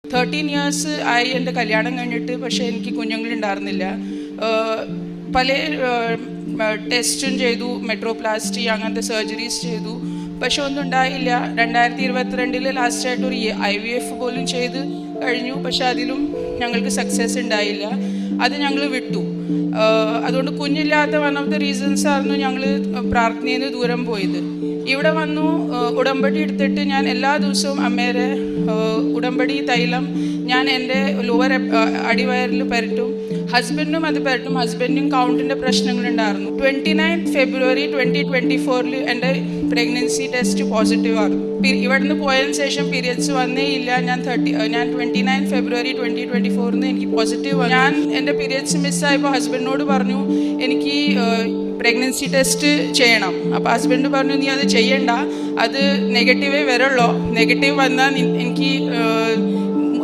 13 years ആയി എൻ്റെ കല്യാണം കഴിഞ്ഞിട്ട്. പക്ഷേ എനിക്ക് കുഞ്ഞുങ്ങളുണ്ടായിരുന്നില്ല. പല ടെസ്റ്റും ചെയ്തു, മെട്രോപ്ലാസ്റ്റി അങ്ങനത്തെ സർജറീസ് ചെയ്തു, പക്ഷെ ഒന്നും ഉണ്ടായില്ല. 2022 ലാസ്റ്റായിട്ട് ഒരു IVF പോലും ചെയ്ത് കഴിഞ്ഞു, പക്ഷെ അതിലും ഞങ്ങൾക്ക് സക്സസ് ഉണ്ടായില്ല. അത് ഞങ്ങൾ വിട്ടു. അതുകൊണ്ട് കുഞ്ഞില്ലാത്ത വൺ ഓഫ് ദ റീസൺസ് ആയിരുന്നു ഞങ്ങൾ പ്രാർത്ഥനയിൽ നിന്ന് ദൂരം പോയത്. ഇവിടെ വന്നു ഉടമ്പടി എടുത്തിട്ട് ഞാൻ എല്ലാ ദിവസവും അമ്മേരെ ഉടമ്പടി തൈലം ഞാൻ എൻ്റെ ലോവർ അടിവയറിൽ പരട്ടും. ഹസ്ബൻഡും അത് പരട്ടും. ഹസ്ബൻഡും കൗണ്ടിൻ്റെ പ്രശ്നങ്ങളുണ്ടായിരുന്നു. 29 ഫെബ്രുവരി 2024 എൻ്റെ പ്രഗ്നൻസി ടെസ്റ്റ് പോസിറ്റീവ് ആയിരുന്നു. ഇവിടുന്ന് പോയതിന് ശേഷം പീരിയഡ്സ് വന്നേ ഇല്ല. ഞാൻ 29 ഫെബ്രുവരി 2024 എനിക്ക് പോസിറ്റീവ്. ഞാൻ എൻ്റെ പീരിയഡ്സ് മിസ്സായപ്പോൾ ഹസ്ബൻഡിനോട് പറഞ്ഞു എനിക്ക് പ്രഗ്നൻസി ടെസ്റ്റ് ചെയ്യണം. അപ്പോൾ ഹസ്ബൻഡ് പറഞ്ഞു നീ അത് ചെയ്യണ്ട, അത് നെഗറ്റീവേ വരുള്ളൂ. നെഗറ്റീവ് വന്നാൽ എനിക്ക്